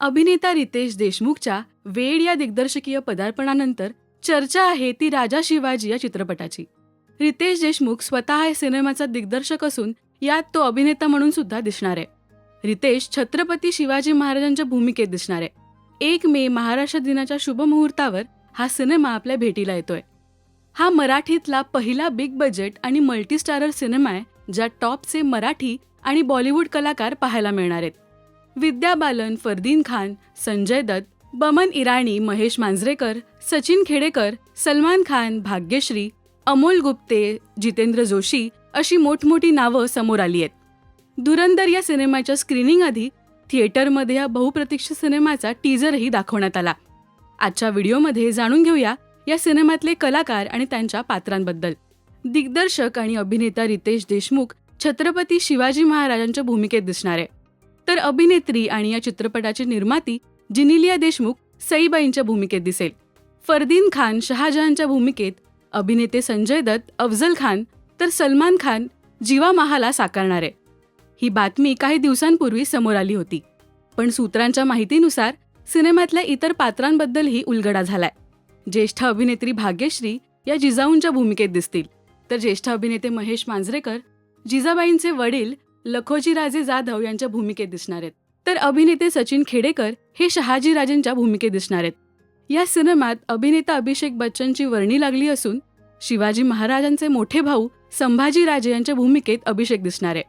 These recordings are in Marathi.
अभिनेता रितेश देशमुखच्या वेड या दिग्दर्शकीय पदार्पणानंतर चर्चा आहे ती राजा शिवाजी या चित्रपटाची. रितेश देशमुख स्वतः या सिनेमाचा दिग्दर्शक असून यात तो अभिनेता म्हणून सुद्धा दिसणार आहे. रितेश छत्रपती शिवाजी महाराजांच्या भूमिकेत दिसणार आहे. 1 मे महाराष्ट्र दिनाच्या शुभमुहूर्तावर हा सिनेमा आपल्या भेटीला येतोय. हा मराठीतला पहिला बिग बजेट आणि मल्टीस्टारर सिनेमा आहे ज्यात टॉपचे मराठी आणि बॉलिवूड कलाकार पाहायला मिळणार आहेत. विद्या बालन, फरदीन खान, संजय दत्त, बमन इराणी, महेश मांजरेकर, सचिन खेडेकर, सलमान खान, भाग्यश्री, अमोल गुप्ते, जितेंद्र जोशी अशी मोठमोठी नावं समोर आली आहेत. धुरंधर या सिनेमाच्या स्क्रीनिंग आधी थिएटरमध्ये या बहुप्रतीक्षित सिनेमाचा टीझरही दाखवण्यात आला. आजच्या व्हिडिओमध्ये जाणून घेऊया या सिनेमातले कलाकार आणि त्यांच्या पात्रांबद्दल. दिग्दर्शक आणि अभिनेता रितेश देशमुख छत्रपती शिवाजी महाराजांच्या भूमिकेत दिसणार आहे. तर अभिनेत्री आणि या चित्रपटाची निर्माती जिनिलिया देशमुख सईबाईंच्या भूमिकेत दिसेल. फरदीन खान शहाजहानच्या भूमिकेत, अभिनेते संजय दत्त अफजल खान तर सलमान खान जीवा महाला साकारणार आहे. ही बातमी काही दिवसांपूर्वी समोर आली होती, पण सूत्रांच्या माहितीनुसार सिनेमातल्या इतर पात्रांबद्दलही उलगडा झालाय. ज्येष्ठ अभिनेत्री भाग्यश्री या जिजाऊंच्या भूमिकेत दिसतील, तर ज्येष्ठ अभिनेते महेश मांजरेकर जिजाबाईंचे वडील लखोजीराजे जाधव यांच्या भूमिकेत दिसणार आहेत. तर अभिनेते सचिन खेडेकर हे शहाजीराजेंच्या भूमिकेत दिसणार आहेत. या सिनेमात अभिनेता अभिषेक बच्चनची वर्णी लागली असून शिवाजी महाराजांचे मोठे भाऊ संभाजीराजे यांच्या भूमिकेत अभिषेक दिसणार आहे.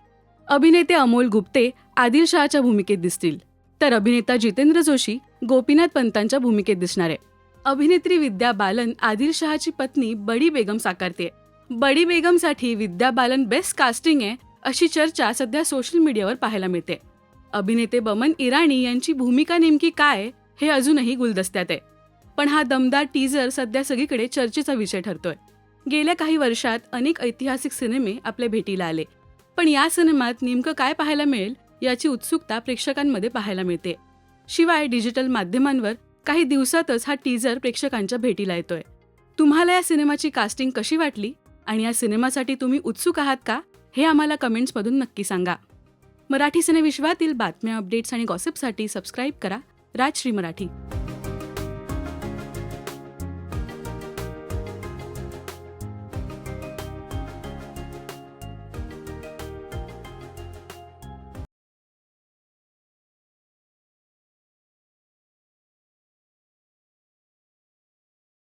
अभिनेते अमोल गुप्ते आदिलशहाच्या भूमिकेत दिसतील, तर अभिनेता जितेंद्र जोशी गोपीनाथ पंतांच्या भूमिकेत दिसणार आहे. अभिनेत्री विद्या बालन आदिलशहाची पत्नी बडी बेगम साकारते. बडी बेगमसाठी विद्या बालन बेस्ट कास्टिंग आहे अशी चर्चा सध्या सोशल मीडियावर पाहायला मिळते. अभिनेते बमन इराणी यांची भूमिका नेमकी काय हे अजूनही गुलदस्त्यात आहे, पण हा दमदार टीझर सध्या सगळीकडे चर्चेचा विषय ठरतोय. गेल्या काही वर्षात अनेक ऐतिहासिक सिनेमे आपल्या भेटीला आले, पण या सिनेमात नेमकं काय पाहायला मिळेल याची उत्सुकता प्रेक्षकांमध्ये पाहायला मिळते. शिवाय डिजिटल माध्यमांवर काही दिवसातच हा टीझर प्रेक्षकांच्या भेटीला येतोय. तुम्हाला या सिनेमाची कास्टिंग कशी वाटली आणि या सिनेमासाठी तुम्ही उत्सुक आहात का हे आम्हाला कमेंट्समधून नक्की सांगा. मराठी सिनेविश्वातील बातम्या, अपडेट्स आणि गॉसिपसाठी सबस्क्राईब करा राजश्री मराठी.